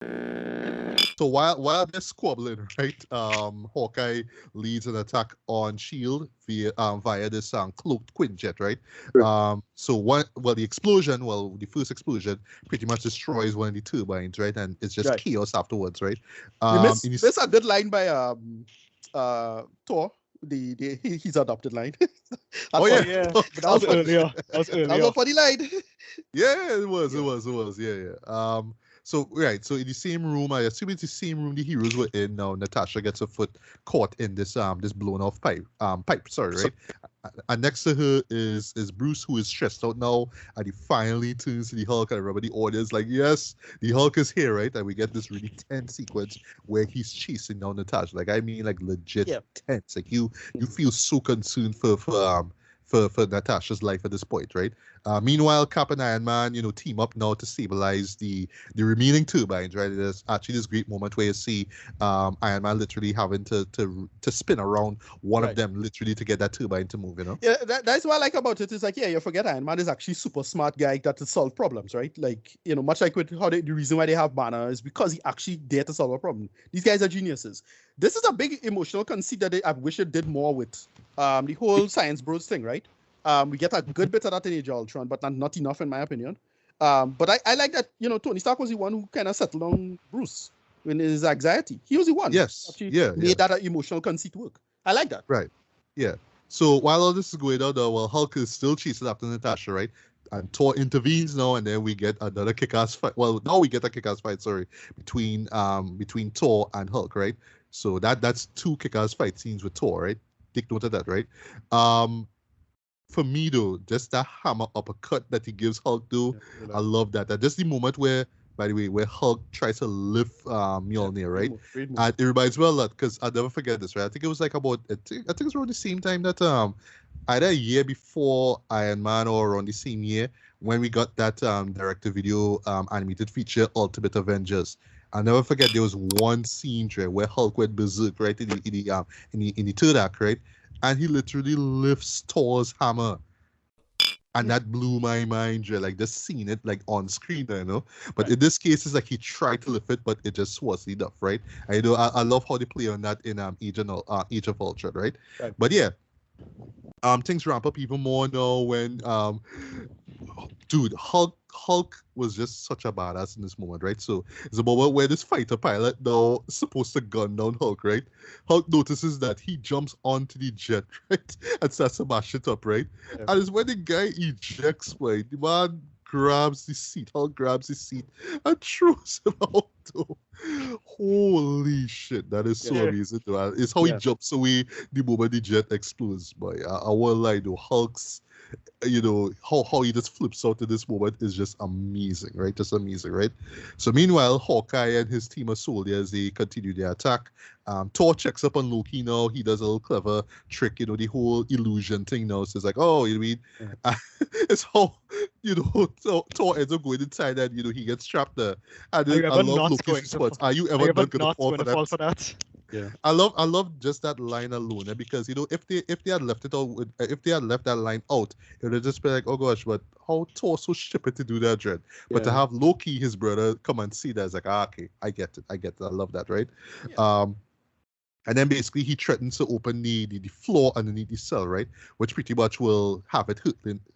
So while they're squabbling, right, Hawkeye leads an attack on Shield via this cloaked Quinjet, right? The first explosion pretty much destroys one of the turbines, right, and it's just chaos afterwards, right? There's a good line by Thor. His adopted line. That was earlier. That was a funny line. Yeah, it was. Yeah. So in the same room, I assume it's the same room the heroes were in. Now Natasha gets her foot caught in this blown off pipe. Right? And next to her is Bruce, who is stressed out now, and he finally turns to the Hulk, and remember the audience like, yes, the Hulk is here, right? And we get this really tense sequence where he's chasing down Natasha. Like, I mean, like legit tense. Like you feel so concerned for Natasha's life at this point, right? Meanwhile, Cap and Iron Man, team up now to stabilize the remaining turbines, right? There's actually this great moment where you see Iron Man literally having to spin around one of them literally to get that turbine to move, Yeah, that's what I like about it. Is like, you forget Iron Man is actually super smart guy that to solve problems, right? Like, much like with how the reason why they have Banner is because he actually there to solve a problem. These guys are geniuses. This is a big emotional conceit that I wish it did more with the whole Science Bros thing, right? We get a good bit of that in Age of Ultron, but not enough in my opinion. But I like that, Tony Stark was the one who kind of settled on Bruce in his anxiety. He was the one. Yes. Made that emotional conceit work. I like that. Right. Yeah. So while all this is going on, though, Hulk is still chasing after Natasha, right? And Thor intervenes now, and then we get another kick-ass fight. Well, now we get a kick-ass fight, between Thor and Hulk, right? So that's two kick-ass fight scenes with Thor, right? Take note of that, right? For me though, just that hammer uppercut that he gives Hulk though, I love that. That's just the moment where, by the way, where Hulk tries to lift Mjolnir, right? And it reminds me a lot because I'll never forget this, right? I think it was like I think it's around the same time that either a year before Iron Man or around the same year when we got that direct-to-video animated feature Ultimate Avengers. I'll never forget there was one scene, right, where Hulk went berserk, right, in the third act, right? And he literally lifts Thor's hammer. And that blew my mind, right? Like just seeing it like on screen, But in this case, it's like he tried to lift it, but it just wasn't enough, right? I love how they play on that in Age of Ultron, right? But yeah, things ramp up even more now when dude, Hulk was just such a badass in this moment, right? So it's a moment where this fighter pilot now is supposed to gun down Hulk, right? Hulk notices that he jumps onto the jet, right? And starts to mash it up, right? Yeah. And it's when the guy ejects, right? The man grabs the seat, Hulk grabs the seat and throws him out, though. Holy shit, that is so amazing, though. It's how he jumps away the moment the jet explodes, boy. I won't lie, though. Hulk's how he just flips out in this moment is just amazing, right? Just amazing, right? So meanwhile, Hawkeye and his team of soldiers, they continue their attack. Thor checks up on Loki now. He does a little clever trick, the whole illusion thing now. So it's like, oh, it's how, Thor ends up going inside and, he gets trapped there. And then I love Loki's response. Are you ever not going to fall for that? Yeah, I love just that line alone, because if they had left it out, if they had left that line out, it would have just been like, oh gosh, but how Thor so stupid to do that, Dread. But to have Loki, his brother, come and see that, it's like, okay, I get it, I love that, right? Yeah. And then basically he threatens to open the floor underneath the cell, right? Which pretty much will have it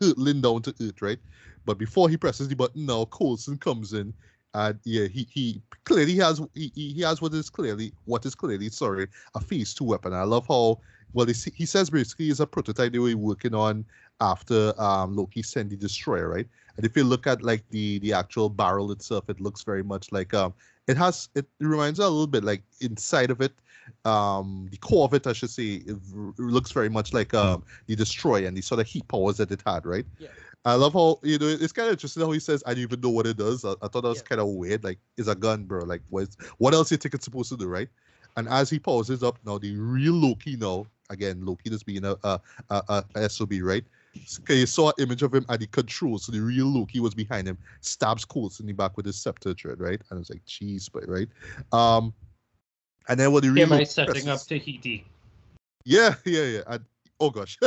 hurtling down to earth, right? But before he presses the button, now Coulson comes in. And he clearly has what is clearly a phase 2 weapon. I love how he says basically it's a prototype they were working on after Loki sent the destroyer, right? And if you look at like the actual barrel itself, it looks very much like it reminds me a little bit like inside of it, the core of it, I should say, it looks very much like the destroyer and the sort of heat powers that it had, right? Yeah. I love how, it's kind of interesting how he says, I don't even know what it does. I thought that was kind of weird. Like, it's a gun, bro. Like, what else do you think it's supposed to do, right? And as he pauses up, now the real Loki now, again, Loki just being a SOB, right? So you saw an image of him at the controls, so the real Loki was behind him, stabs Coulson in the back with his scepter thread, right? And it's like, jeez, but right? And then what the real Loki setting up Tahiti. Yeah. And, oh gosh.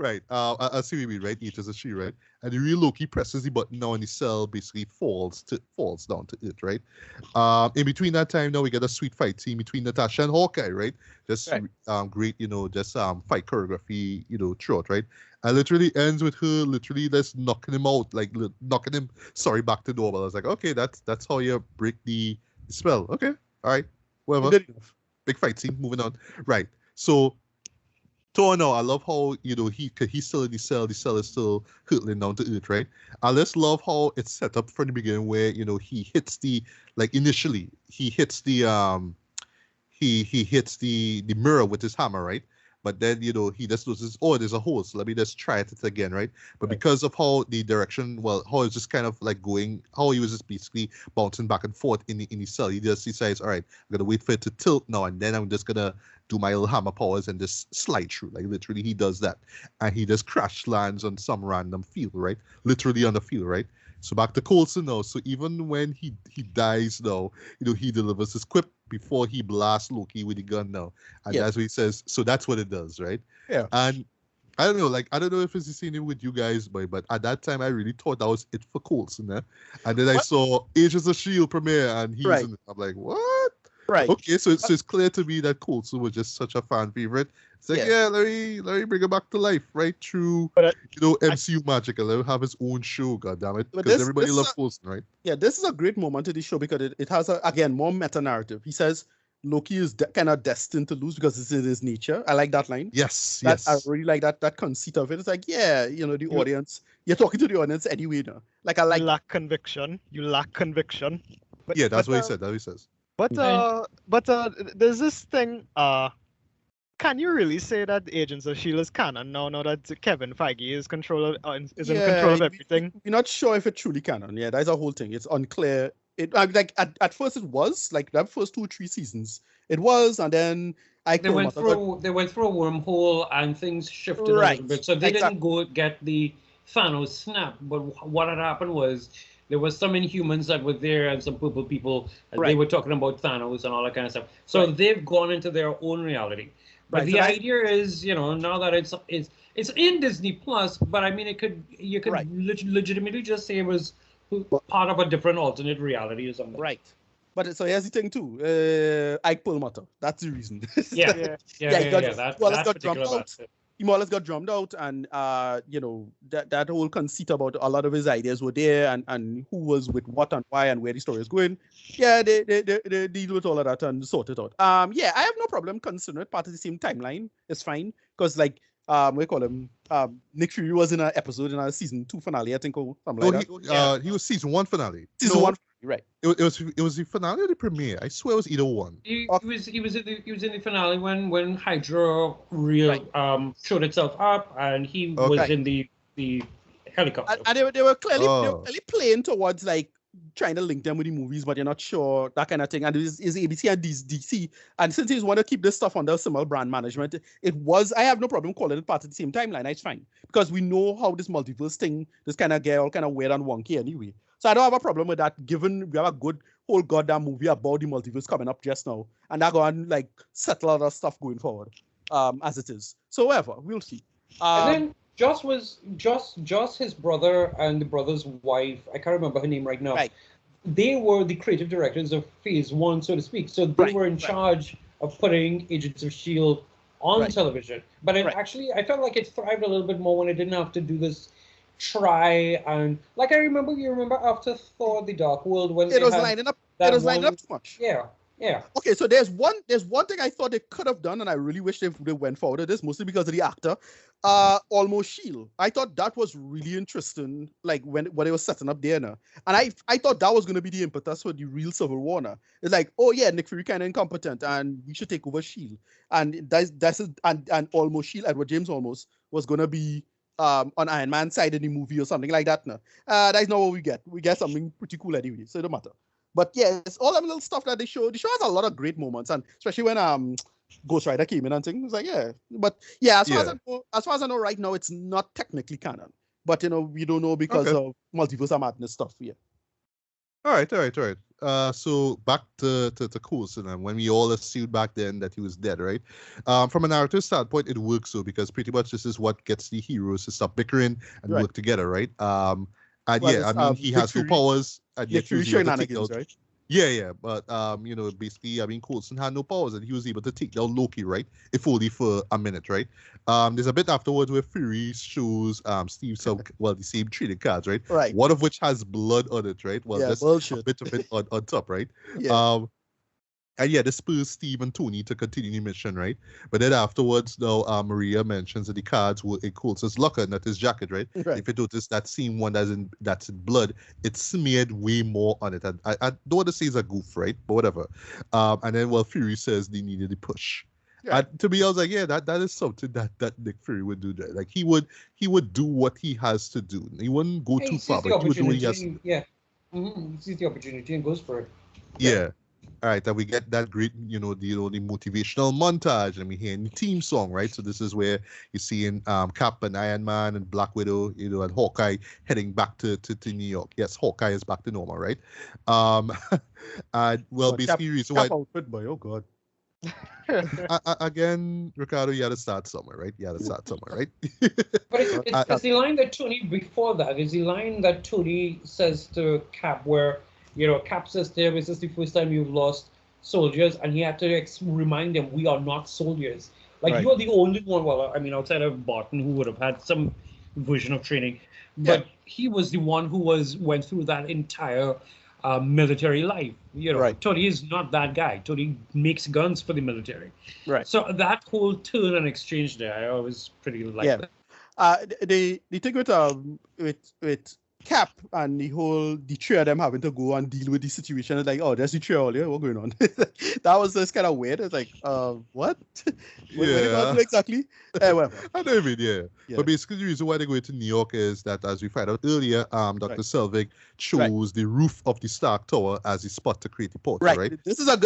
Right. I see what you mean, right? Each is a she, right? And the real Loki presses the button now and the cell basically falls down to it, right? In between that time now we get a sweet fight scene between Natasha and Hawkeye, right? Just great, just fight choreography, throughout, right? And literally ends with her literally just knocking him out, like knocking him back to normal. I was like, okay, that's how you break the spell. Okay, all right, whatever. Big fight scene, moving on. Right. So Thor now, I love how, he's still in the cell is still hurtling down to earth, right? I just love how it's set up from the beginning where, he hits initially, he hits the he hits the mirror with his hammer, right? But then, he just notices, oh, there's a hole, so let me just try it again, right? But because of how the direction, how it's just kind of like going, how he was just basically bouncing back and forth in the cell, he just decides, all right, I'm going to wait for it to tilt now, and then I'm just going to do my little hammer powers and just slide through. Like, literally, he does that. And he just crash lands on some random field, right? Literally on the field, right? So back to Coulson now. So even when he dies now, he delivers his quip before he blasts Loki with the gun now. And that's what he says. So that's what it does, right? Yeah. And I don't know, I don't know if it's the same with you guys, but at that time I really thought that was it for Coulson, eh? And then I saw Agents of S.H.I.E.L.D. premiere and he's in it. I'm like, what? Right. Okay, so it's clear to me that Coulson was just such a fan favorite. It's like, let me bring him back to life, right? Through MCU magic, and let him have his own show, goddammit. Because everybody loves Coulson, right? Yeah, this is a great moment in the show because it has again more meta narrative. He says Loki is kind of destined to lose because it's in his nature. I like that line. Yes. I really like that conceit of it. It's like, the audience, you're talking to the audience anyway now. Like, I like you lack conviction. But, yeah, that's what he said. That's what he says. But there's this thing. Can you really say that Agents of S.H.I.E.L.D. is canon now that Kevin Feige is in control of everything? We're not sure if it's truly canon. Yeah, that's a whole thing. It's unclear. It like at first it was like that first 2 or 3 seasons. It was, and then they went through a wormhole and things shifted a little bit. So they didn't go get the Thanos snap. But what had happened was there was some Inhumans that were there and some purple people. And they were talking about Thanos and all that kind of stuff. So they've gone into their own reality. But the idea is, now that it's in Disney Plus, but I mean, you could legitimately just say it was part of a different alternate reality or something. Right. But so here's the thing too. Ike Perlmutter. That's the reason. He more or less got drummed out, and that whole conceit about a lot of his ideas were there, and who was with what and why and where the story is going. Yeah, they deal with all of that and sort it out. I have no problem considering it part of the same timeline. It's fine because we call him Nick Fury was in an episode in a season 2 finale, I think, or something like that. He was season 1 finale. Season 1. Right. It was the finale or the premiere. I swear it was either one. He was in the finale when Hydra showed itself up, and he was in the helicopter. And they were clearly playing towards trying to link them with the movies, but you're not sure, that kind of thing. And it's ABC and DC. And since he's want to keep this stuff under similar brand management, I have no problem calling it part of the same timeline. It's fine. Because we know how this multiverse thing, this kind of get all kind of weird and wonky anyway. So I don't have a problem with that, given we have a good whole goddamn movie about the multiverse coming up just now. And they're going to settle other stuff going forward, as it is. So whatever, we'll see. And then Joss his brother and the brother's wife, I can't remember her name right now. Right. They were the creative directors of Phase 1, so to speak. So they were in charge of putting Agents of S.H.I.E.L.D. on television. But I felt like it thrived a little bit more when it didn't have to do this try and you remember after Thor: The Dark World when it was lining up too much. Yeah. Okay, so there's one thing I thought they could have done, and I really wish they went forward with this, mostly because of the actor. Almost S.H.I.E.L.D. I thought that was really interesting, when they were setting up there now. And I thought that was going to be the impetus for the real Civil War now. It's like, oh yeah, Nick Fury kind of incompetent, and we should take over S.H.I.E.L.D. And almost S.H.I.E.L.D., Edward James almost, was going to be on Iron Man's side in the movie or something like that now. That's not what we get. We get something pretty cool anyway, so it don't matter. But yeah, it's all that little stuff that they show. The show has a lot of great moments, and especially when Ghost Rider came in and things. It's like, yeah. But yeah, as far as I know right now, it's not technically canon. But we don't know because of multiverse of madness stuff. Yeah. All right. So back to Coulson, and when we all assumed back then that he was dead, right? From a narrative standpoint, it works so because pretty much this is what gets the heroes to stop bickering and Right. work together, right? And Well, yeah, I mean he has no powers, and yet he Fury was able to take shenanigans, down. right? Yeah, but basically, I mean, Coulson had no powers, and he was able to take down Loki, right? If only for a minute, right? There's a bit afterwards where Fury shows Steve the same trading cards, right? Right. One of which has blood on it, right? Well, Yeah, just bullshit. a bit of it on top, right? Yeah. And yeah, this spurs Steve and Tony to continue the mission, right? But then afterwards, though, Maria mentions that the cards were in Coulson's locker, not his jacket, right? Right. If you notice that same one that's in blood, it's smeared way more on it. And I don't want to say it's a goof, right? But whatever. And then Fury says they needed the push. Yeah. And to me, I was like, yeah, that is something that Nick Fury would do. There. Like he would do what he has to do. He wouldn't go too far, but he would do what he has to. Yeah. Mm-hmm. He sees the opportunity and goes for it. Yeah. All right, and we get that great, the motivational montage, and we hear the theme song, right? So this is where you're seeing Cap and Iron Man and Black Widow, and Hawkeye heading back to New York. Yes, Hawkeye is back to normal, right? And basically, reason why. Cap outfit, boy. Oh God. Again, Ricardo, you had to start somewhere, right? Right? But it's the line that Tony before that is the line that Tony says to Cap, where Cap says to him, "Is this the first time you've lost soldiers?" And he had to remind them, "We are not soldiers. Like Right. you're the only one." Well, I mean, outside of Barton, who would have had some version of training, but he was the one who went through that entire military life. Right. Tony is not that guy. Tony makes guns for the military. Right. So that whole turn and exchange there, I always pretty like that. The thing with Cap and the three of them having to go and deal with the situation is like, oh, there's the three all here. What's going on? That was just kind of weird. It's like, what? What they gonna do exactly? Whatever. I know, yeah. But basically, the reason why they go to New York is that, as we find out earlier, Dr. Selvig chose the roof of the Stark Tower as the spot to create the portal, right? This is a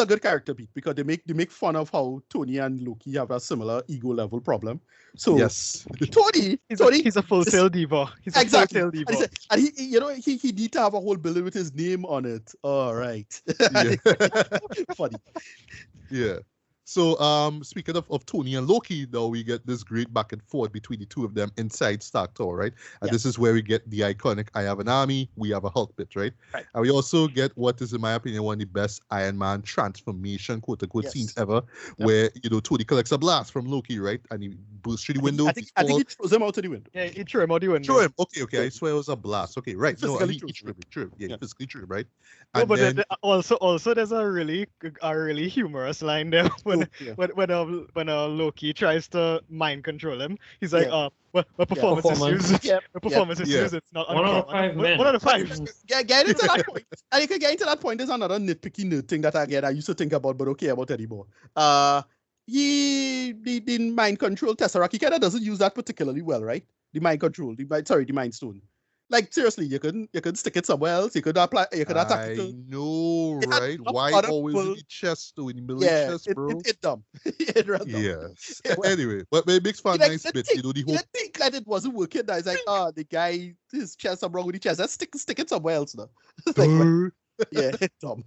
good character beat because they make fun of how Tony and Loki have a similar ego level problem. So yes, Tony, he's a full sail diva. He's a full sail diva. And he need to have a whole building with his name on it. All right. Yeah. Funny. Yeah. So speaking of Tony and Loki, though, we get this great back and forth between the two of them inside Stark Tower, right? And this is where we get the iconic "I have an army, we have a Hulk" bit, right? And we also get what is, in my opinion, one of the best Iron Man transformation quote-unquote scenes ever, where Tony collects a blast from Loki, right? And he bursts through the window. I think he throws him out of the window. Yeah, he threw him out the window. Threw him. Okay. I swear it was a blast. Okay, right. He True. Yeah, he physically threw him, right? No, but also there's a really humorous line there when Loki tries to mind control him. He's like, performance issues. Performance issues. It's not 1 out of 5 men. 1 out of 5. Get into that point. And you can get into that point. There's another nitpicky nerd thing that I used to think about, but okay about anymore. The mind control Tesseract, he kind of doesn't use that particularly well, right? The mind control, the mind stone. Like seriously, you could stick it somewhere else. You could attack it. I know, right? Why always in the chest, in the middle chest, bro? It's dumb. It's dumb. Yes. Anyway, but it makes for a nice bit. The whole. You think that it wasn't working. It's like, the guy, his chest, I'm wrong with the chest. Let's stick it somewhere else now. Like, it's dumb.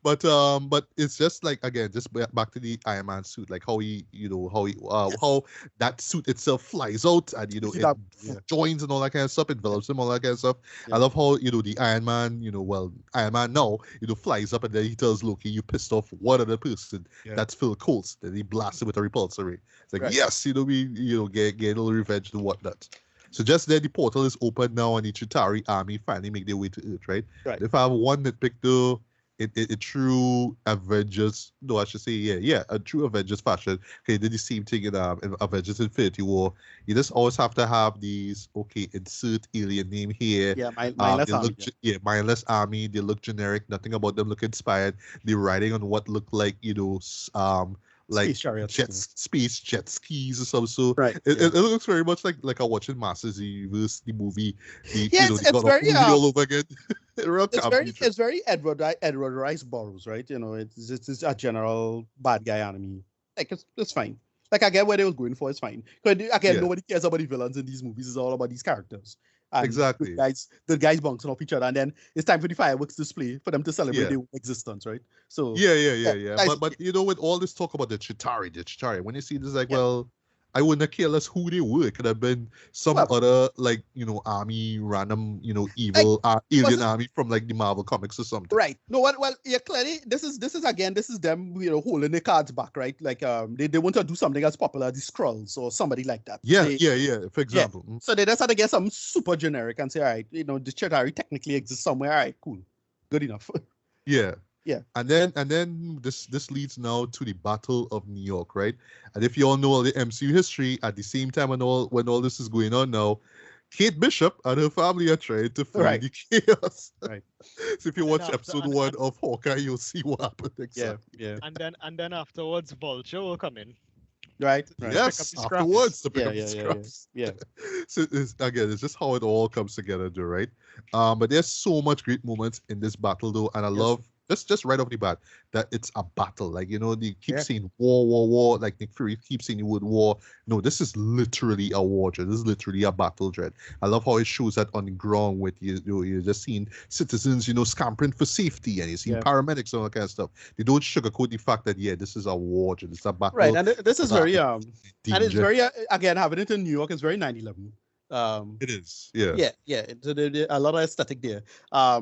But it's just like, again, just back to the Iron Man suit, like how how that suit itself flies out and it joins and all that kind of stuff, envelops him, all that kind of stuff. I love how the Iron Man, Iron Man now, flies up and then he tells Loki, "You pissed off one other person." That's Phil Coulson. Then he blasts him with a repulsor ray. It's like, yes, we get a little revenge and whatnot. So just there, the portal is open now, and the Chitauri army finally make their way to Earth, right? If I have one nitpick, though, a true Avengers, no, I should say, a true Avengers fashion. Okay, did the same thing in Avengers Infinity War. You just always have to have these, insert alien name here. Mindless army. Mindless army. They look generic. Nothing about them look inspired. They're riding on what look like, like space jet skis or something. So it looks very much like I'm watching Masters Universe, the movie. It's very all over again. It's very Edward Rice Burroughs, right? It's a general bad guy enemy. Like it's fine. Like I get where they was going for. It's fine. Because again, nobody cares about the villains in these movies. It's all about these characters. And Exactly. the guys bouncing off each other, and then it's time for the fireworks display for them to celebrate their existence, right? So yeah. But you know, with all this talk about the Chitari, when you see this, like, well, I wouldn't have cared less who they were. It could have been some other, like, you know, army, random, you know, evil alien army from like the Marvel comics or something. Right. No, well, yeah, clearly this is them, you know, holding their cards back, right? Like they want to do something as popular as the Skrulls or somebody like that. Yeah. For example. Yeah. So they just had to get something super generic and say, all right, you know, the Chitauri technically exists somewhere. All right, cool, good enough. Yeah. Yeah. And then this leads now to the Battle of New York, right? And if you all know all the MCU history, at the same time when all this is going on now, Kate Bishop and her family are trying to flee the chaos. Right. So if you watch episode 1 of Hawkeye, you'll see what happened exactly. Yeah. And then afterwards, Vulture will come in. Right. Yes, afterwards to pick up the scraps. Yeah. So it's just how it all comes together, though, right? But there's so much great moments in this battle, though, and I love just right off the bat that it's a battle. Like, you know, they keep saying war. Like Nick Fury keeps saying the word war. No, this is literally a war dread. This is literally a battle dread. I love how it shows that on the ground with you're just seeing citizens, you know, scampering for safety, and you're seeing paramedics and all that kind of stuff. They don't sugarcoat the fact that this is a war dread. It's a battle. Right, and this is very and it's very again, having it in New York is very 9/11. It is. Yeah. A lot of aesthetic there. I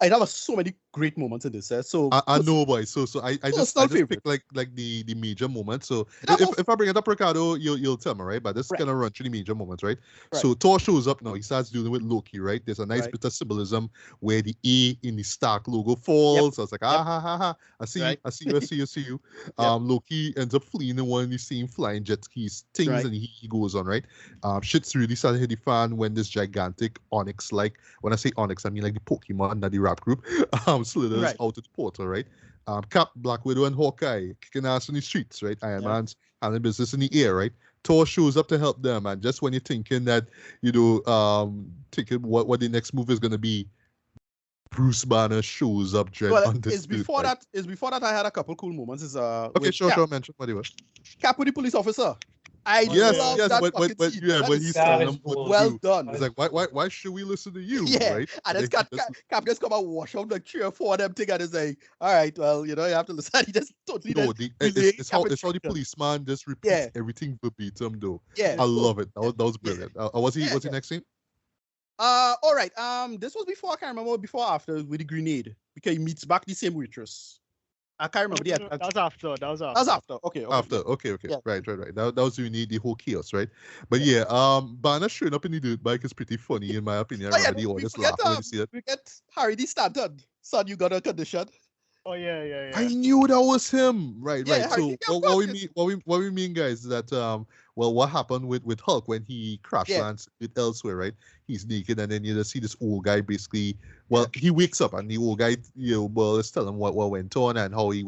have so many great moments in this. So I know, boy. So I just pick like the major moments. So if I bring it up, Ricardo, you'll tell me, right? But this is gonna run through the major moments, right? So Thor shows up now. He starts dealing with Loki, right? There's a nice bit of symbolism where the A in the Stark logo falls. So I was like, ha. I see you. Loki ends up fleeing in one of these same flying jet skis things, and he goes on, right? Shit's really started to hit the fan when this gigantic Onyx, like when I say Onyx, I mean like the Pokemon, not the rap group, slithers out of the portal, right? Cap, Black Widow, and Hawkeye kicking ass in the streets, right? Iron Man's handling business in the air, right? Thor shows up to help them, and just when you're thinking that, you know, thinking what the next move is gonna be, Bruce Banner shows up. It's before that I had a couple cool moments. Sure, mention whatever. Cap with the police officer. But he's telling them well done. It's like, why should we listen to you? Yeah, right? And it's Cap just come and wash out like 3 or 4 of them thing, and it's like, all right, well, you know, you have to listen. He just totally it's how the policeman just repeats everything verbatim, though. Yeah, I love it. That was brilliant. Was he next scene? All right. This was before. I can't remember before or after with the grenade, because he meets back the same waitress. I can't remember. That was after. Okay. Okay. Yeah. Right. That was when you need the whole chaos, right? But Banner showing up in the dirt bike is pretty funny in my opinion. The audience laughing when you see it. We get Harry D. Stanton. Son, you got a condition. Oh yeah. I knew that was him. Right. Harry, so what we mean, guys, is that what happened with Hulk when he crash lands with elsewhere, right? He's naked, and then you just see this old guy basically. Well, he wakes up, and the old guy, let's tell him what went on and how he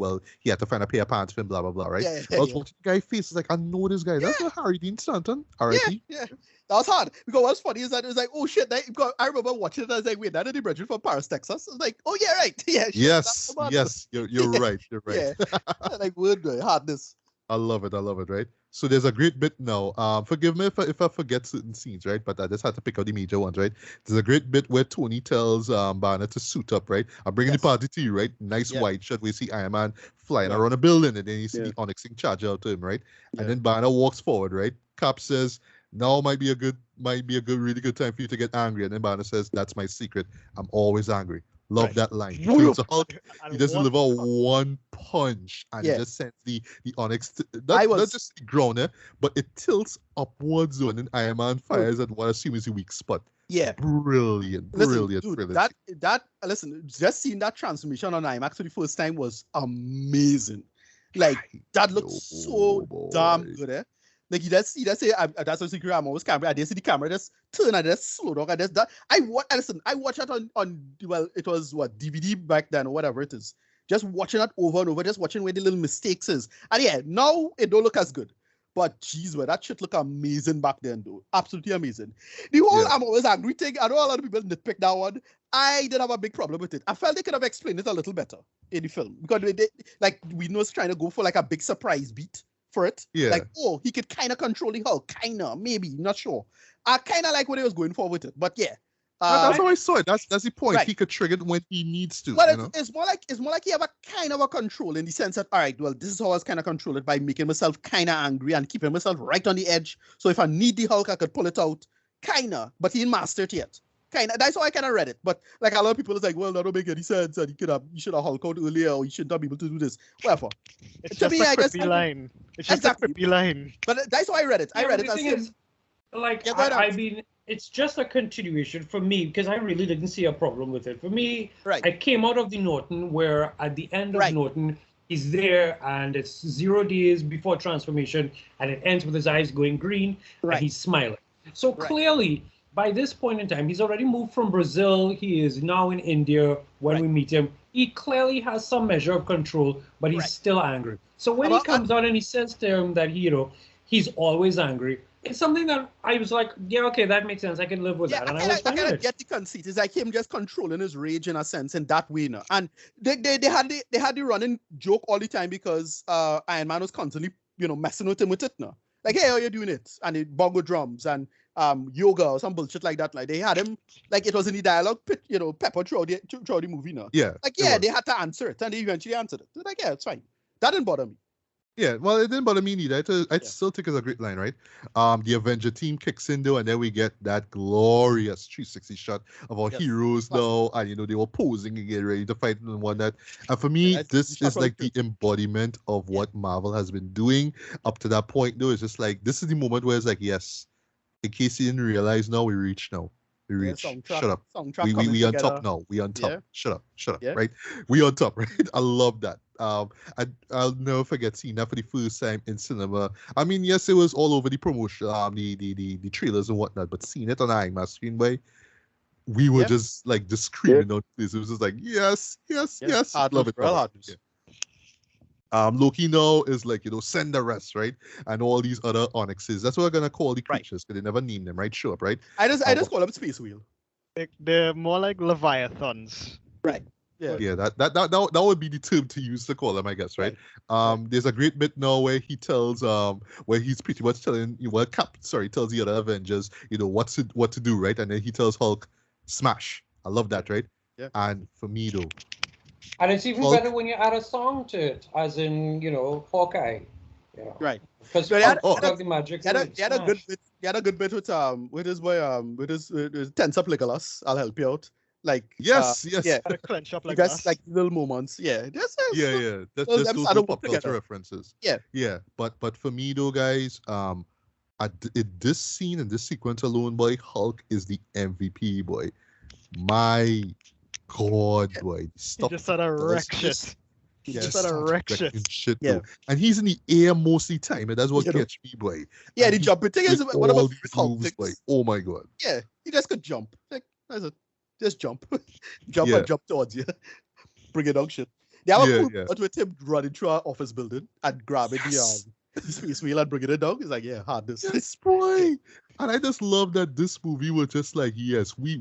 had to find a pair of pants for him, blah blah blah, right? I was watching the guy face, like, I know this guy. That's Harry Dean Stanton, R.I.P. Yeah. That was hard because what's funny is that it was like, oh shit! I remember watching it. I was like, wait, that is the Bridget from Paris, Texas. I was like, oh yeah, right, yeah. Yes. You're right. You're right. Like word hardness. I love it, right? So there's a great bit now. Forgive me if I forget certain scenes, right? But I just had to pick out the major ones, right? There's a great bit where Tony tells Banner to suit up, right? I'm bringing the party to you, right? Nice wide shot where you see Iron Man flying around a building, and then you see the Onyx thing charge out to him, right? And then Banner walks forward, right? Cap says, now might be a really good time for you to get angry. And then Banner says, that's my secret. I'm always angry. Love that line. So Hulk, he just deliver one punch, and he just sends the Onyx not just the ground, but it tilts upwards when an Iron Man fires at what I assume is the weak spot. Yeah. Brilliant. Listen, just seeing that transformation on IMAX for the first time was amazing. Like, that looks so damn good, Like, you just say, that's what secret. I'm always camera. I didn't see the camera just turn and just slow down. I watched it on it was DVD back then or whatever it is. Just watching it over and over, just watching where the little mistakes is. And now it don't look as good. But geez, that shit look amazing back then, though. Absolutely amazing. The whole I'm always angry thing, I know a lot of people nitpick that one. I didn't have a big problem with it. I felt they could have explained it a little better in the film. Because we know it's trying to go for like a big surprise beat for it. Yeah. Like, oh, he could kind of control the Hulk, maybe, not sure. I kind of like what he was going for with it, but yeah. That's how I saw it. That's the point. Right. He could trigger it when he needs to. Well, it's more like he have a kind of a control in the sense that, all right, well, this is how I was kind of control it by making myself kind of angry and keeping myself right on the edge. So if I need the Hulk, I could pull it out, kind of. But he didn't master it yet. Kind of. That's how I kind of read it. But like a lot of people is like, well, that don't make any sense. And you should have Hulk out earlier, or you should not be able to do this. Whatever. It's just a quippy line. It's just a quippy line. But that's how I read it. I read it as him. I mean, it's just a continuation for me because I really didn't see a problem with it. For me, I came out of the Norton where at the end of Norton, he's there and it's 0 days before transformation and it ends with his eyes going green and he's smiling. So clearly, by this point in time, he's already moved from Brazil. He is now in India when we meet him. He clearly has some measure of control, but he's still angry. So when he comes out and he says to him that, he's always angry, it's something that I was like, yeah, okay, that makes sense. I can live with that. And I was fine with it. Get the conceit. It's like him just controlling his rage in a sense in that way now. And they had the running joke all the time because Iron Man was constantly, messing with him with it now. Like, hey, how you doing it? And the bongo drums and yoga or some bullshit like that. Like they had him, like it was in the dialogue, pepper throughout the movie now. Yeah. Like, yeah, they had to answer it and they eventually answered it. They're like, yeah, it's fine. That didn't bother me. Yeah, well, it didn't bother me neither. I still think it's a great line, right? The Avenger team kicks in though, and then we get that glorious 360 shot of our heroes though, and they were posing again, ready to fight and whatnot. And for me, this is like the embodiment of what Marvel has been doing up to that point. Though it's just like this is the moment where it's like, yes, in case you didn't realize, now we reach now. We reach. Shut up. We on top now. We on top. Yeah. Shut up. Yeah. Right. We on top. Right. I love that. I'll never forget seeing that for the first time in cinema. I mean, yes, it was all over the promotion, the trailers and whatnot, but seeing it on the IMAX screen, we were just screaming out this. It was just like, yes. I love it. Loki now is like, send the rest, right? And all these other onyxes. That's what we're gonna call the creatures, because they never name them, right? Show up, right? I just call them Space Wheel. They're more like Leviathans. Right. Yeah, that would be the term to use to call them, I guess, right? There's a great bit now where he tells where he's pretty much telling tells the other Avengers, what to do, right? And then he tells Hulk, smash. I love that, right? Yeah. And for me though. And it's even better when you add a song to it, as in, Hawkeye. Right. Because he had the magic. He had a good bit with his boy with his tense up Legolas. I'll help you out. Like yes. Yeah. Clench up like that's like little moments. Yeah. That's those pop culture references. Yeah. But for me though, guys, this scene and this sequence alone, boy, Hulk is the MVP, boy. My God, boy. Stop. He just had a wreck shit. He just had a wreck shit. Yeah. And he's in the air most of the time, and that's what gets me, boy. Yeah, the jumping thing is one of my moves, boy. Oh my God. Yeah, he just could jump. Like, just jump. And jump towards you. Bring it on shit. They have a cool but with him running through our office building and grabbing the Space Wheel and bringing it down. He's like, yeah, hardness. Yes, boy. And I just love that this movie was just like, yes, we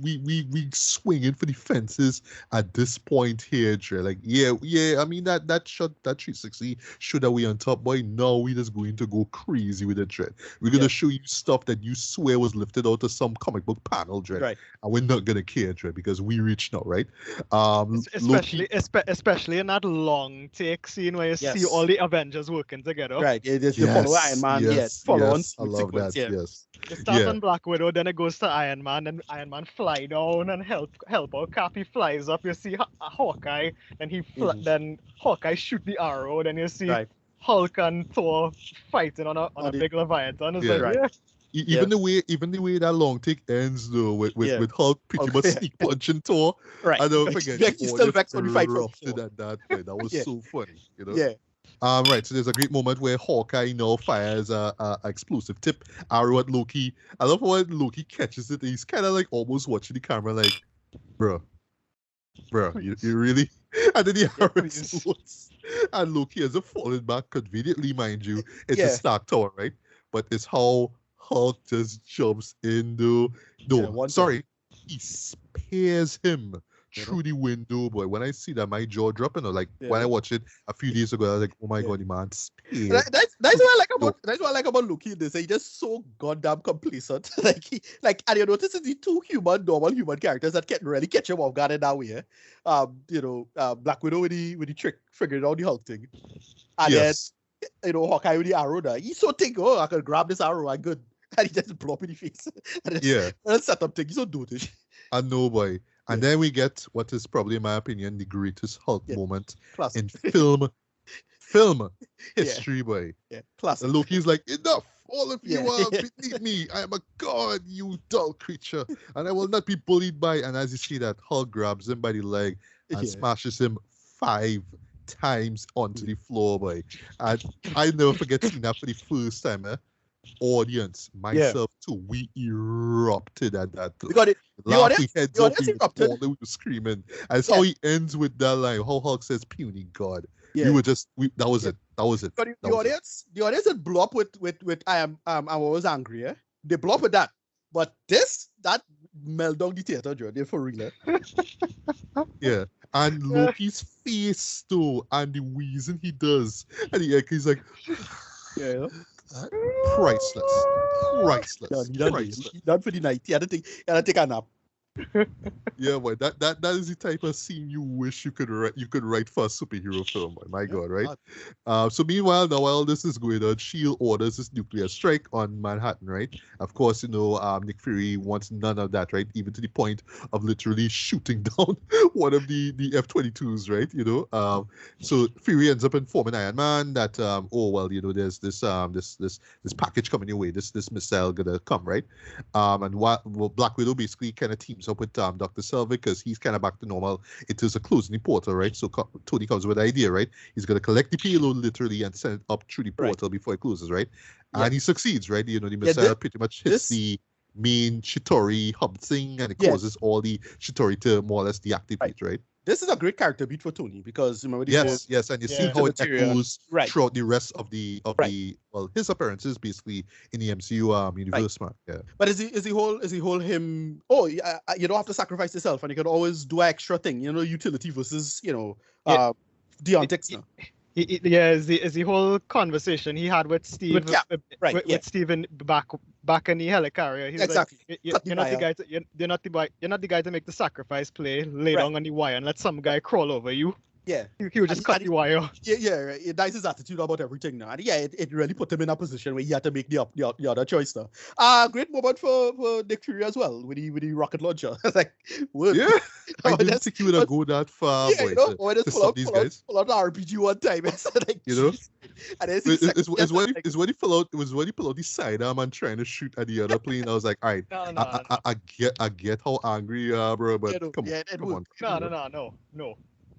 swinging for the fences at this point here, Dre. Like, yeah. I mean that shot, that 360 show that we on top, boy. No, we just going to go crazy with it, Dre. We're gonna show you stuff that you swear was lifted out of some comic book panel, Dre. Right. And we're not gonna care, Dre, because we reach now, right? Especially in that long take scene where you see all the Avengers working together. Right. You follow Iron Man. Follow on. I love that. Yes. It starts on Black Widow, then it goes to Iron Man, and Iron Man fly down and help out. Cap, he flies up. You see Hawkeye, and then Hawkeye shoot the arrow. Then you see Hulk and Thor fighting on a big Leviathan. It's Even the way that long take ends though, with Hulk pretty much sneak punching Thor. Right. I don't forget. He's still vexed when he fight for that was so funny, Yeah. Right, so there's a great moment where Hawkeye fires a explosive tip arrow at Loki. I love when Loki catches it. He's kind of like almost watching the camera like, bro, you really? And then the arrow explodes. And Loki has fallen back conveniently, mind you. It's a Stark Tower, right? But it's how Hulk just jumps into. He spares him through the window, boy. When I see that, my jaw dropping. Like when I watched it a few days ago, I was like, "Oh my god, the man's That's what I like about Loki. This he's just so goddamn complacent. And you notice it's the two normal human characters that can really catch him off guard in that way. Black Widow with the trick figuring out the Hulk thing, and then Hawkeye with the arrow. There, he's so think, oh, I can grab this arrow, I'm good, and he just blow up in the face. And set up thing. He's so dotish. I know, boy. And then we get what is probably, in my opinion, the greatest Hulk moment in film history, boy. Yeah, classic. And Loki's like, enough! All of you are beneath me. I am a god, you dull creature. And I will not be bullied by. And as you see that, Hulk grabs him by the leg and smashes him 5 times onto the floor, boy. And I never forget seeing that for the first time, audience, myself too, we erupted at that. Because the audience erupted. We were screaming. And so how he ends with that line, how Hulk says, puny god. Yeah. That was it. But the audience that blew up with I was angry, They blew up with that. But that melted down the theater, Joe. They're for real. Yeah. And Loki's face too, and the wheezing he does. And he's like, priceless. Done for the night. He had to take a nap. Yeah, boy, that is the type of scene you wish you could write for a superhero film, boy. My God, right? So meanwhile, now while this is going on, Shield orders this nuclear strike on Manhattan, right? Of course, Nick Fury wants none of that, right? Even to the point of literally shooting down one of the F-22s, right? So Fury ends up informing Iron Man that there's this package coming your way, this missile gonna come, right? And Black Widow basically kind of teams up with Dr. Selvig because he's kind of back to normal. It is a closing the portal, right? So Tony comes with the idea, right? He's going to collect the payload literally and send it up through the portal before it closes, right? Yeah. And he succeeds, right? The missile pretty much hits the main Chitauri hub thing and it causes all the Chitauri to more or less deactivate, right? This is a great character beat for Tony because remember and you see how it echoes throughout the rest of his appearances basically in the MCU universe, man. Yeah. But is he whole him? Oh, you don't have to sacrifice yourself, and you can always do an extra thing. Utility versus deontics now. Is the whole conversation he had with Steve, with Steven back in the helicarrier. He's exactly. You're not the guy. You're not the guy to make the sacrifice play, lay down on the wire and let some guy crawl over you. Yeah, he would just cut the wire. Yeah. That's his attitude about everything now. And it really put him in a position where he had to make the other choice now. Great moment for Nick Fury as well with the rocket launcher. Like, word. Yeah, I didn't think you would go that far. Yeah, boy, to pull out the RPG one time. And it's when he pull out the sidearm and trying to shoot at the other plane. I was like, all right, I get how angry you are, bro, but come on.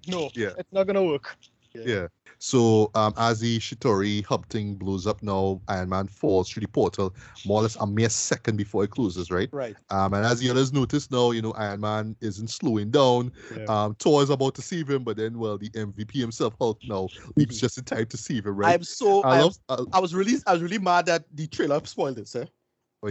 No, it's not gonna work. Yeah. So as the Chitauri hub thing blows up now, Iron Man falls through the portal more or less a mere second before it closes, right? Right. And as the others notice now, Iron Man isn't slowing down. Yeah. Thor is about to save him, but then the MVP himself, Hulk, now leaps just in time to save him, right? I was really mad that the trailer spoiled it, sir. Oh,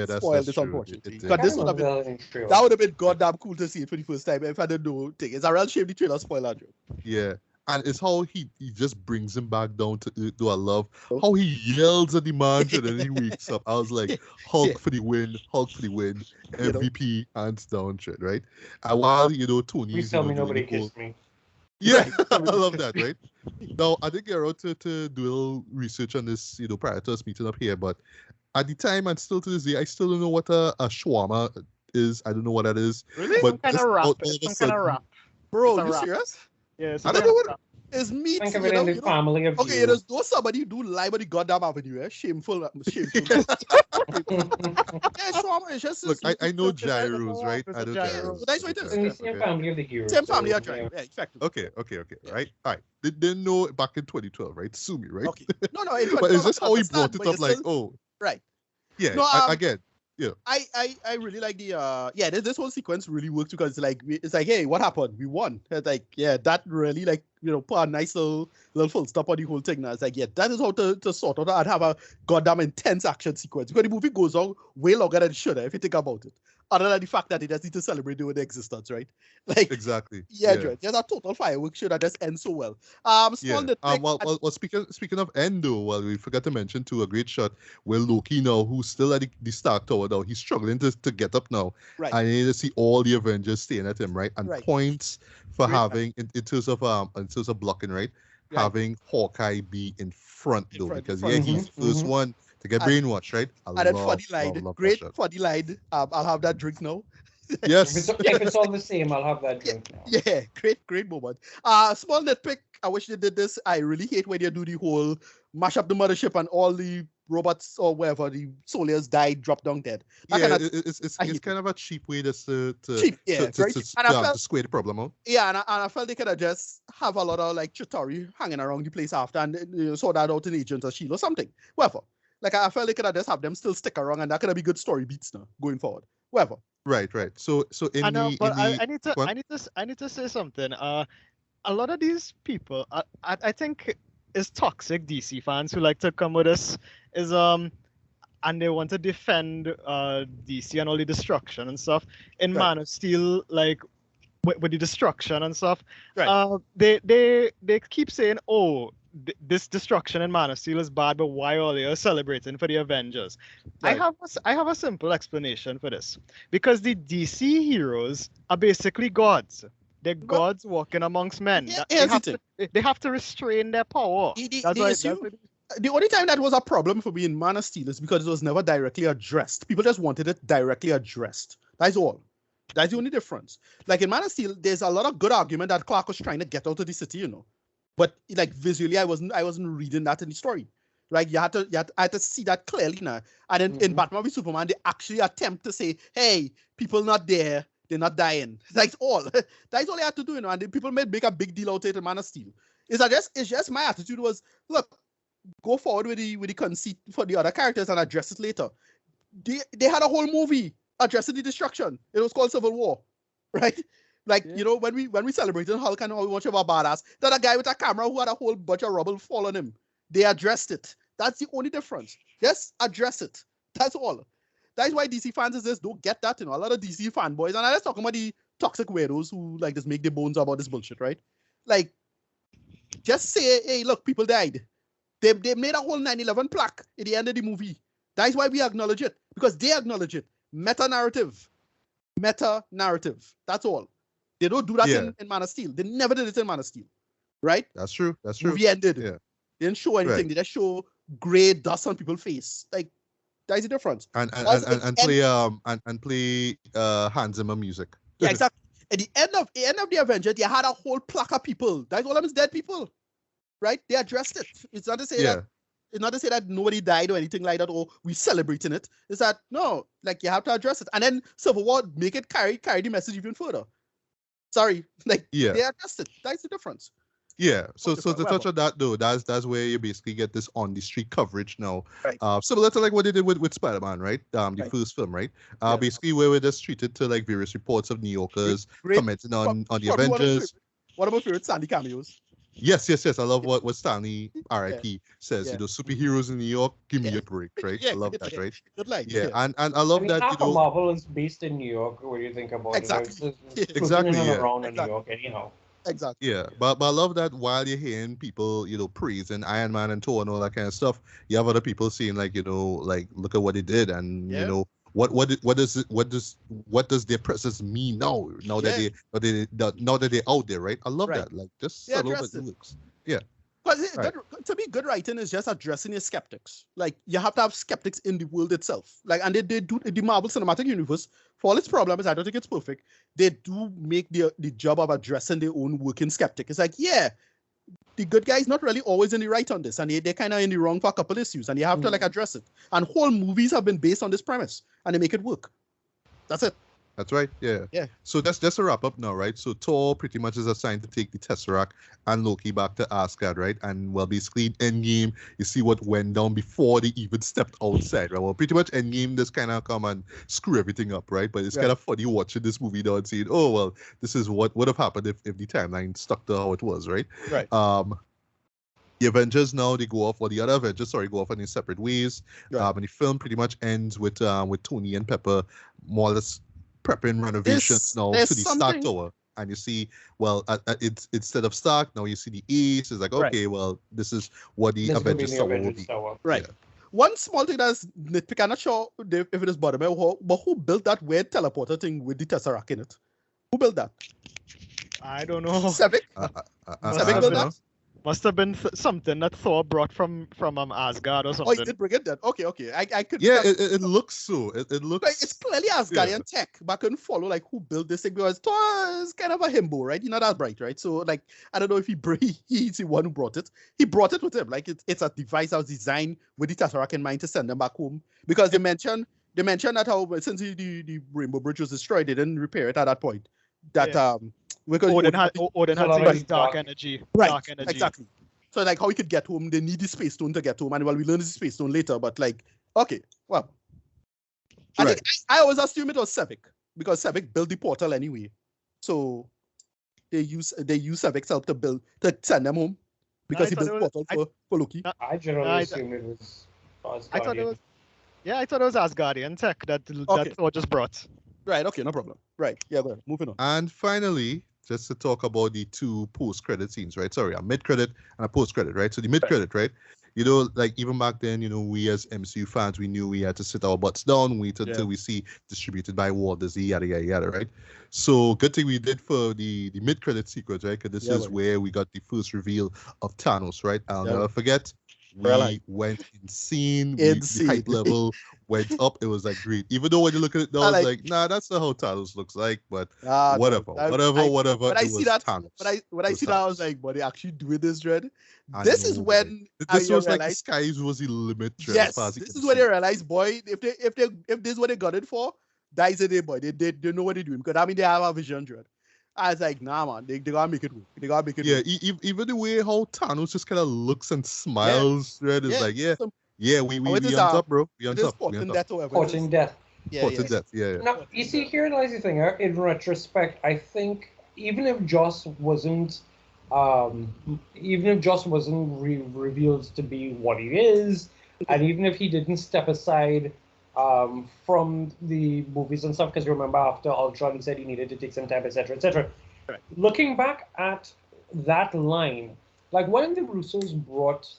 that's true. Unfortunately. But this would have been that would have been goddamn cool to see it for the first time if I didn't know thing. It's a real shame the trailer spoiled that. Yeah. And it's how he just brings him back down to I love how he yells at the man and then he wakes up. I was like, Hulk for the win, MVP, hands down shit, right? And while Tony's please tell me nobody kissed me. Yeah, I love that, right? Now I think you're out to do a little research on this, prior to us meeting up here, but at the time and still to this day, I still don't know what a shawarma is. I don't know what that is. Really? But some kind of wrap. Bro, you serious? Yes. I don't know what it's meat. Think of it in the family of okay, there's no somebody who do lie by the goddamn avenue, Shameful. Yeah, shawarma is just. Look, I know gyros, right? I know gyros. So that's what it is. In the same family of the heroes. Same family of gyros. Yeah, effectively. Okay. Right. All right. They didn't know back in 2012, right? Sue me, right? Okay. No. But is this how he brought it up? Like, right. Yeah. No, again. Yeah. I really like the this whole sequence really works because it's like hey, what happened? We won. It's like that really put a nice little full stop on the whole thing. Now it's like that is how to sort out and have a goddamn intense action sequence because the movie goes on way longer than it should if you think about it. other than the fact that they just need to celebrate their existence, right? Like exactly. Yeah. There's a total fireworks show that just ends so well. Well, speaking of Endo, well, we forgot to mention too a great shot where Loki now, who's still at the Stark Tower now, he's struggling to get up now. Right. I need to see all the Avengers staring at him, right? And points for having in terms of blocking, right? Having Hawkeye be in front because he's the first one to get brainwashed, right? And then for the line, for the line, I'll have that drink now. Yes. If it's all the same, I'll have that drink now. Yeah, great moment. Small nitpick. I wish they did this. I really hate when they do the whole mash up the mothership and all the robots or whatever, the soldiers died, drop down dead. It's kind of a cheap way to square the problem out. Yeah, and I felt they could have just have a lot of like Chitauri hanging around the place after and sort that out in Agent or Shield or something. Whatever. Like I felt they could have just have them still stick around and that could have be good story beats now going forward. Whatever. Right. So I need to say something. A lot of these people, I think, is toxic DC fans who like to come with us and they want to defend DC and all the destruction and stuff. In Man of Steel, like with the destruction and stuff, they keep saying, "Oh, this destruction in Man of Steel is bad, but why are they celebrating for the Avengers?" Right. I have a simple explanation for this. Because the DC heroes are basically gods. They're gods walking amongst men. They have to restrain their power. The only time that was a problem for me in Man of Steel is because it was never directly addressed. People just wanted it directly addressed. That's all. That's the only difference. Like in Man of Steel, there's a lot of good argument that Clark was trying to get out of the city, you know. But like visually, I wasn't reading that in the story. Like I had to see that clearly now. And then in Batman v Superman, they actually attempt to say, "Hey, people not there. They're not dying." That's all. That's all they had to do, you know. And then people make a big deal out of it in Man of Steel. It's just my attitude was, look, go forward with the conceit for the other characters and address it later. They had a whole movie addressing the destruction. It was called Civil War, right? Like, you know, when we celebrated Hulk and how we watch about badass, that a guy with a camera who had a whole bunch of rubble fall on him. They addressed it. That's the only difference. Just address it. That's all. That's why DC fans don't get that, you know. A lot of DC fanboys, and I'm just talking about the toxic weirdos who like just make their bones about this bullshit, right? Like, just say, hey, look, people died. They made a whole 9/11 plaque at the end of the movie. That's why we acknowledge it, because they acknowledge it. Meta-narrative. That's all. They don't do that in Man of Steel. They never did it in Man of Steel, right? That's true. Movie ended. Yeah. They didn't show anything. Right. They just show gray dust on people's face. Like, that's the difference. And play Hans Zimmer music. Yeah, exactly. At the end of the Avengers, they had a whole plaque of people. That's all of them is dead people, right? They addressed it. It's not to say that. It's not to say that nobody died or anything like that, or we celebrating it. It's that no, like you have to address it, and then Civil War make it carry the message even further. Sorry, like they addressed it. That's the difference. Yeah. So to touch on that though, that's where you basically get this on the street coverage now. Right. Similar to like what they did with Spider-Man, right? The first film, right? Basically where we're just treated to like various reports of New Yorkers commenting on the Avengers. What about favorite Sandy cameos? Yes. I love what Stanley R.I.P. says. You know, superheroes in New York, give me a break, right? I love that, right? Good line. Yeah, and I love that. Half of Marvel is based in New York. What do you think about it? Exactly. Around in New York, anyhow. Exactly. Yeah, but I love that while you're hearing people, you know, praising Iron Man and Thor and all that kind of stuff, you have other people saying like, you know, like look at what they did, and you know what does their presence mean now that they're out there, right? I love that, like just subtle but it works. Yeah. But to me, good writing is just addressing your skeptics. Like you have to have skeptics in the world itself. Like, and they do the Marvel Cinematic Universe, for all its problems, I don't think it's perfect. They do make the job of addressing their own working skeptic. It's like, the good guy's not really always in the right on this, and they're kind of in the wrong for a couple issues, and you have to like address it. And whole movies have been based on this premise, and they make it work. That's it. That's right. Yeah. So that's a wrap up now, right? So Thor pretty much is assigned to take the Tesseract and Loki back to Asgard, right? And well, basically in Endgame, you see what went down before they even stepped outside, right? Well, pretty much Endgame just kind of come and screw everything up, right? But it's kind of funny watching this movie now and seeing, oh well, this is what would have happened if the timeline stuck to how it was, right? Right. The Avengers now they go off, or the other Avengers, go off in their separate ways. And the film pretty much ends with Tony and Pepper more or less prepping renovations now to the Stark something... Tower. And you see, well, it's instead of Stark, now you see the East. It's like, okay, well, this is what the Avengers Tower will be. Right. Yeah. One small thing that's nitpick, I'm not sure if it is bottom, but who built that weird teleporter thing with the Tesseract in it? Who built that? I don't know. Sevik? Sevik built that? Must have been something that Thor brought from Asgard or something. Oh, he did bring it then? Okay. I could... Yeah, it looks so. It looks... Like, it's clearly Asgardian tech, but I couldn't follow, like, who built this thing, because Thor is kind of a himbo, right? He's not that bright, right? So, like, I don't know if he's the one who brought it. He brought it with him. Like, it's a device that was designed with the Tesseract in mind to send them back home. Because they mentioned that how, since the Rainbow Bridge was destroyed, they didn't repair it at that point. That, Odin had dark energy. Right, dark energy. Exactly. So, like, how he could get home, they need the space stone to get home. And, well, we learned the space stone later, but, like, okay, well. Right. I always assume it was Sevik, because Sevik built the portal anyway. So, they use Sevik's help to send them home, because he built the portal for Loki. I generally assume it was Asgardian. I thought it was Asgardian tech that Thor just brought. Right, okay, no problem. Right, yeah, well, moving on. And finally, just to talk about the two post-credit scenes, right? Sorry, a mid-credit and a post-credit, right? So the mid-credit, right? You know, like even back then, you know, we as MCU fans, we knew we had to sit our butts down, wait until we see distributed by Walt Disney, yada, yada, yada, right? So good thing we did for the mid-credit sequence, right? Because this is where we got the first reveal of Thanos, right? I'll never forget. We went insane. The hype level went up. It was like great. Even though when you look at it now, it's like, nah, that's not how Thanos looks like. But whatever. When I see that, when I see that, I was like, but they actually doing this, Dread. This is when this was like the skies was the limit. Dread, yes, this is when they realized, boy, if this is what they got it for, that is it, boy. They know what they're doing, because I mean they have a vision, Dread. I was like, nah, man, they gotta make it work. They gotta make it work. Even the way how Thanos just kind of looks and smiles, right? It's like, we on top, bro. We on top. Porting death. Porting death. Yeah. Now, you see, here lies the thing. In retrospect, I think even if Joss wasn't revealed to be what he is, and even if he didn't step aside from the movies and stuff, because remember after Ultron he said he needed to take some time, etc., etc. Right. Looking back at that line, like when the Russos brought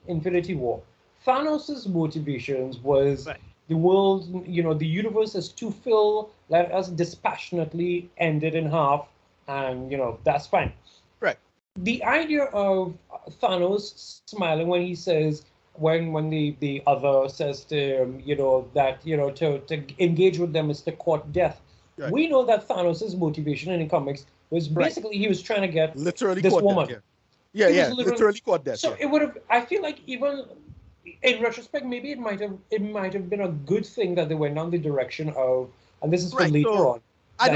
Infinity War, Thanos' motivations was the world, you know, the universe is too full, let us dispassionately end it in half, and, you know, that's fine. Right. The idea of Thanos smiling when he says, when the other says to him, you know, that, you know, to engage with them is to court death. Right. We know that Thanos' motivation in the comics was basically he was trying to get literally this woman. Death, literally court death. So it would have. I feel like even in retrospect, maybe it might have been a good thing that they went down the direction of, and this is for later on. I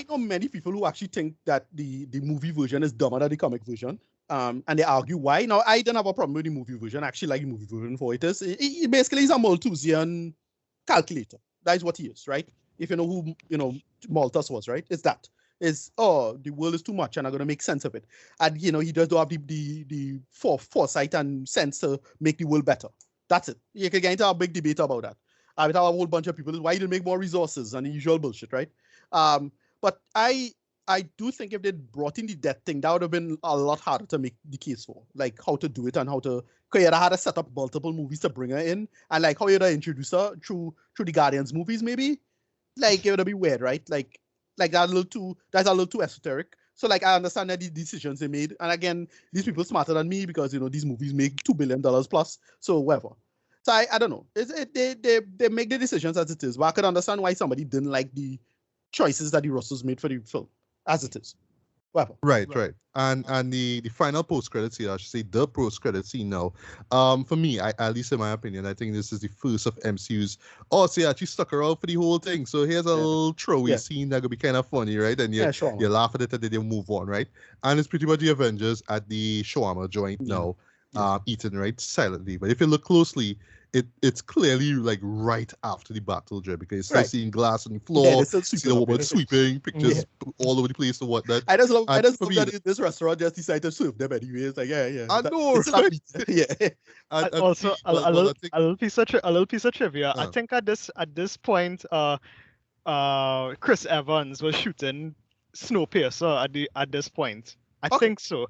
know many people who actually think that the movie version is dumber than the comic version. And they argue why. Now, I don't have a problem with the movie version. I actually like the movie version for it. It basically is a Malthusian calculator. That is what he is, right? If you know who, you know, Malthus was, right? It's that. It's, the world is too much and I'm going to make sense of it. And, you know, he just don't have the foresight and sense to make the world better. That's it. You can get into a big debate about that. I would have a whole bunch of people, why didn't make more resources and the usual bullshit, right? But I do think if they'd brought in the death thing, that would have been a lot harder to make the case for, like how to do it and how to. Because you'd have had to set up multiple movies to bring her in, and like how you'd have introduced her through the Guardians movies, maybe. Like it would be weird, right? Like that's a little too esoteric. So like I understand that the decisions they made, and again, these people smarter than me because you know these movies make $2 billion plus, so whatever. So I don't know. They make the decisions as it is, but I could understand why somebody didn't like the choices that the Russos made for the film. As it is. Whatever. Right. And the final post-credit scene, I should say the post-credit scene now. For me, at least in my opinion, I think this is the first of MCU's. Oh, so you actually stuck around for the whole thing. So here's a little throwy scene that could be kind of funny, right? And you laugh at it and then you move on, right? And it's pretty much the Avengers at the shawarma joint now, eating, right, silently. But if you look closely, it's clearly like right after the battle, Dre, because you start seeing glass on the floor, see the woman sweeping, pictures all over the place and whatnot. I just love that this restaurant just decided to serve them anyway. It's like, I know, right? And also, a little piece of trivia. I think at this point, Chris Evans was shooting Snowpiercer at this point. I think so.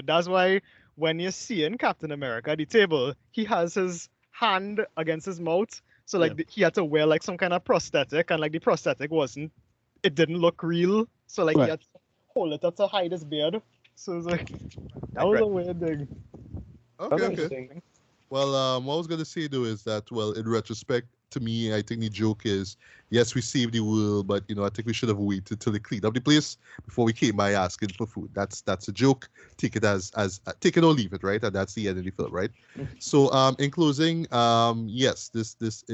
That's why when you see in Captain America at the table, he has his hand against his mouth. So like he had to wear like some kind of prosthetic, and like the prosthetic it didn't look real. So like he had to hold it up to hide his beard. So it was like that was a weird thing. Okay. Well, what I was gonna say though is that, well, in retrospect, to me, I think the joke is, yes, we saved the world, but I think we should have waited till they cleaned up the place before we came by asking for food. That's a joke. Take it as take it or leave it, right? And that's the end of the film, right? So, in closing, yes, this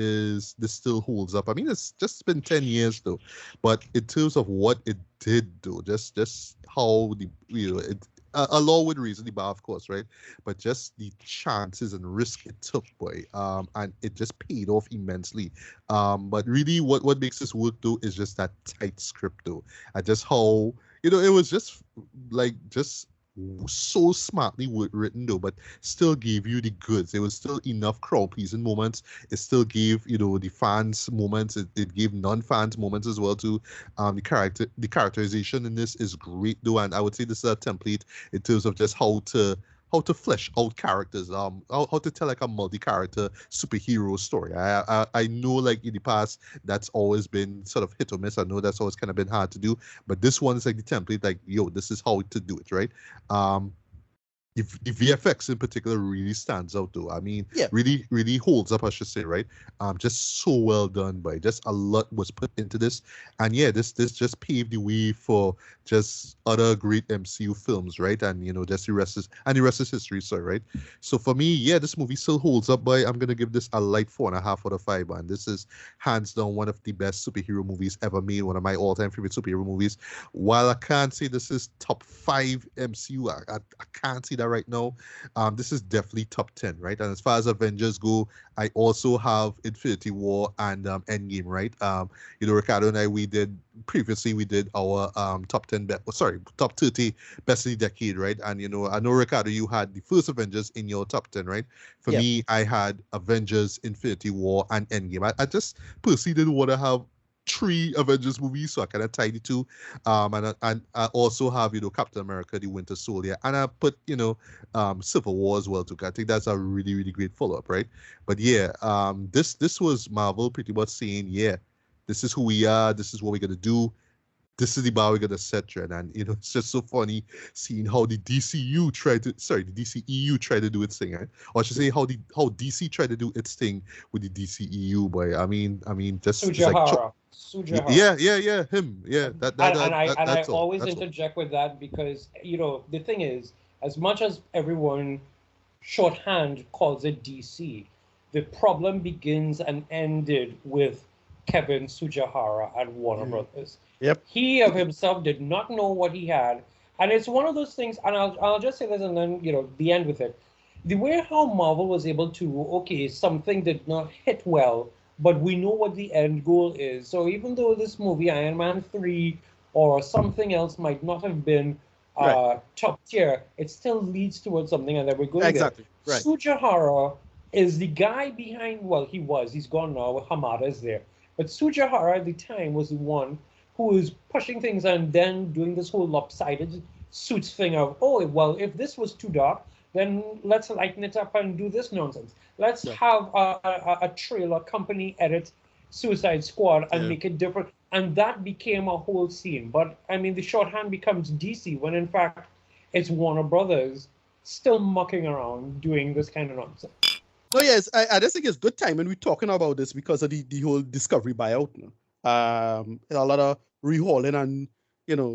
still holds up. I mean, it's just been 10 years though, but in terms of what it did do, just how it. Along with reason, the bar, of course, right? But just the chances and risk it took, boy, and it just paid off immensely. But really, what makes this work though is just that tight script though, and just how it was just so smartly written though, but still gave you the goods. It was still enough crowd pleasing moments. It still gave the fans moments. It gave non-fans moments as well too. The characterization in this is great though, and I would say this is a template in terms of just how to flesh out characters, how to tell like a multi-character superhero story. I know like in the past that's always been sort of hit or miss. I know that's always kind of been hard to do, but this one is like the template, like, yo, this is how to do it, right? The VFX in particular really stands out though. I mean, really, really holds up, I should say, right? Just so well done, by just a lot was put into this, and this just paved the way for just other great MCU films, right? And just the rest is history, sorry, right? So for me, this movie still holds up, but I'm gonna give this a light 4.5 out of 5, man. This is hands down one of the best superhero movies ever made, one of my all-time favorite superhero movies. While I can't say this is top 5 MCU, I can't see that right now. This is definitely top 10, right? And as far as Avengers go, I also have Infinity War and Endgame, right? Ricardo and I, we did our top 30 best of the decade, right? And I know, Ricardo, you had the first Avengers in your top 10, right? For me, I had Avengers, Infinity War, and Endgame. I just personally didn't want to have 3 Avengers movies, so I kind of tied the two. And I also have Captain America, the Winter Soldier, and I put Civil War as well too. I think that's a really, really great follow-up, right? But this was Marvel pretty much saying, this is who we are, this is what we're gonna do, this is the bar we're gonna set, trend. And it's just so funny seeing how the DCEU tried to do its thing, right? Or I should say how DC tried to do its thing with the DCEU, boy. I mean, just Sujahara. Yeah, him. Yeah, I always interject with that because the thing is, as much as everyone shorthand calls it DC, the problem begins and ended with Kevin Sujahara at Warner Brothers. Yep. He of himself did not know what he had, and it's one of those things. And I'll just say this, and then the end with it. The way how Marvel was able to something did not hit well, but we know what the end goal is. So even though this movie Iron Man 3 or something else might not have been top tier, it still leads towards something, and then we're going exactly there. Right. Sujahara is the guy behind. Well, he's gone now. Hamada is there. But Sujahara at the time was the one who was pushing things and then doing this whole lopsided suits thing of, if this was too dark, then let's lighten it up and do this nonsense. Let's have a trailer company edit Suicide Squad and make it different. And that became a whole scene. But, I mean, the shorthand becomes DC when, in fact, it's Warner Brothers still mucking around doing this kind of nonsense. No, yes, I just think it's good time when we're talking about this because of the whole Discovery buyout. A lot of rehauling and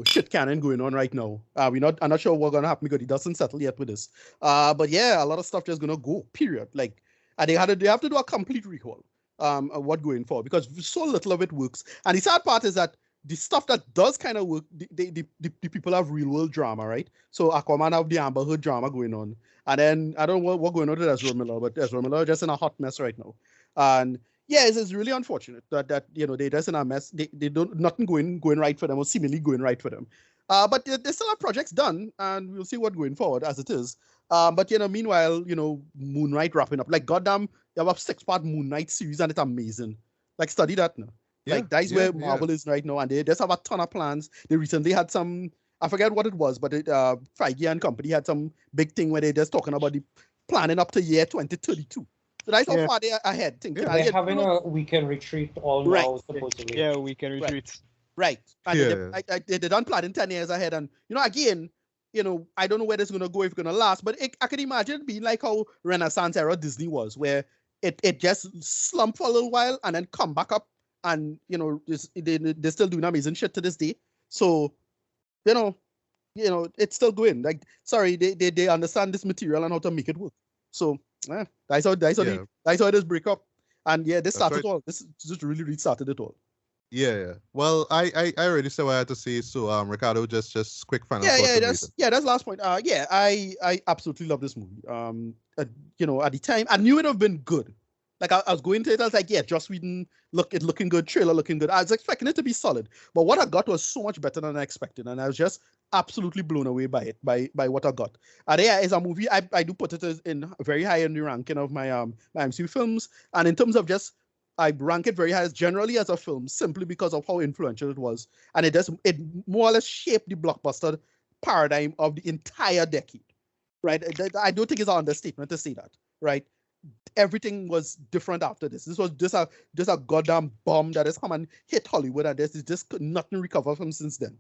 shit cannon going on right now. I'm not sure what's gonna happen because it doesn't settle yet with this. But a lot of stuff just gonna go. Period. Like, they have to do a complete rehaul. Of what going forward because so little of it works. And the sad part is that the stuff that does kind of work, the people have real world drama, right? So Aquaman have the Amber Heard drama going on. And then I don't know what's going on with Ezra Miller, but Ezra Miller is just in a hot mess right now. And it's really unfortunate that they're just in a mess. They don't nothing going right for them or seemingly going right for them. But they still have projects done, and we'll see what going forward as it is. But meanwhile, Moon Knight wrapping up. Like, goddamn, you have a 6-part Moon Knight series and it's amazing. Like, study that now. Like that's where Marvel is right now, and they just have a ton of plans. They recently had some, I forget what it was, but Feige and company had some big thing where they just talking about the planning up to year 2032. So that's how far they're ahead. They're having a weekend retreat now, supposedly. Yeah, weekend retreats. Right. And they done planning 10 years ahead. And, again, I don't know where this is going to go, if it's going to last, but I can imagine it being like how Renaissance era Disney was, where it just slumped for a little while and then come back up. And, they're still doing amazing shit to this day. So, it's still going. Like, sorry, they understand this material and how to make it work. So, that's how it is break up. And this started all. This just really started it all. Yeah. Well, I already said what I had to say. So, Ricardo, just quick final thoughts. That's last point. I absolutely love this movie. At the time, I knew it would have been good. Like I was going to it, I was like, Joss Whedon, looking good, trailer looking good. I was expecting it to be solid, but what I got was so much better than I expected, and I was just absolutely blown away by it, by what I got. And is a movie I do put it in very high in the ranking of my MCU films, and in terms of just I rank it very high generally as a film simply because of how influential it was, and it more or less shaped the blockbuster paradigm of the entire decade, right? I don't think it's an understatement to say that, right? Everything was different after this. This was just a goddamn bomb that has come and hit Hollywood, and this is just nothing recovered from since then.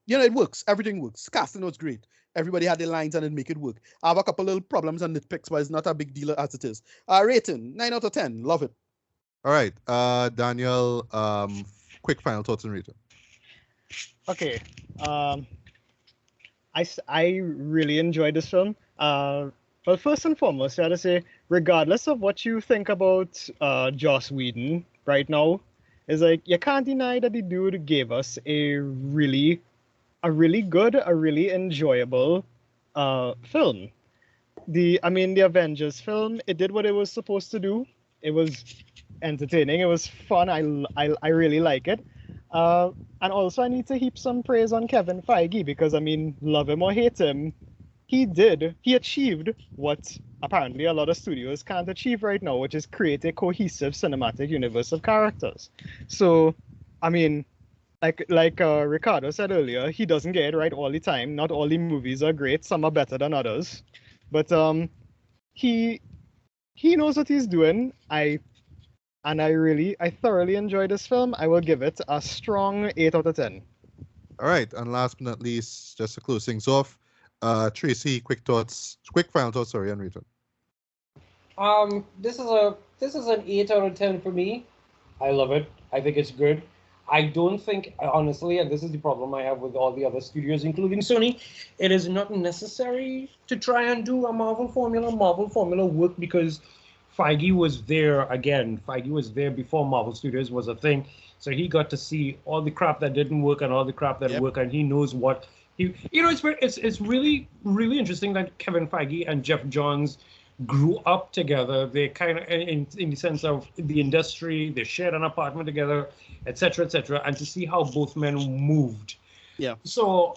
It works. Everything works. Casting was great. Everybody had their lines and it make it work. I have a couple little problems and nitpicks, but it's not a big deal as it is. Rating 9 out of 10. Love it. All right, Daniel. Quick final thoughts and rating. Okay. I really enjoyed this film. Well, first and foremost, I have to say, regardless of what you think about Joss Whedon right now, is like you can't deny that the dude gave us a really good, a really enjoyable film. The Avengers film, it did what it was supposed to do. It was entertaining. It was fun. I really like it. And also, I need to heap some praise on Kevin Feige because love him or hate him, he achieved what apparently a lot of studios can't achieve right now, which is create a cohesive cinematic universe of characters. So, like Ricardo said earlier, he doesn't get it right all the time. Not all the movies are great. Some are better than others. But he knows what he's doing. I thoroughly enjoyed this film. I will give it a strong 8 out of 10. All right, and last but not least, just to close things off, Tracy, quick final thoughts, sorry, on rating. This is an 8 out of 10 for me. I love it. I think it's good. I don't think, honestly, and this is the problem I have with all the other studios, including Sony, it is not necessary to try and do a Marvel formula work because Feige was there again. Feige was there before Marvel Studios was a thing. So he got to see all the crap that didn't work and all the crap that worked, and he knows what it's really, really interesting that Kevin Feige and Jeff Johns grew up together. They kind of, in the sense of the industry, they shared an apartment together, etc., and to see how both men moved. Yeah. So,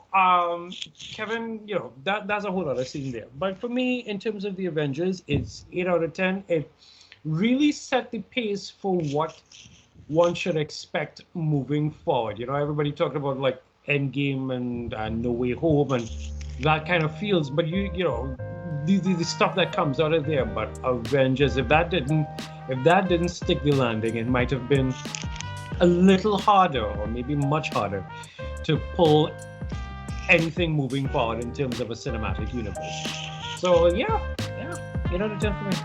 Kevin, that's a whole other scene there. But for me, in terms of the Avengers, it's 8 out of 10. It really set the pace for what one should expect moving forward. Everybody talked about like Endgame and No Way Home and that kind of feels, but the stuff that comes out of there. But Avengers, if that didn't stick the landing, it might have been a little harder, or maybe much harder, to pull anything moving forward in terms of a cinematic universe. So yeah, 8 out of 10 for me.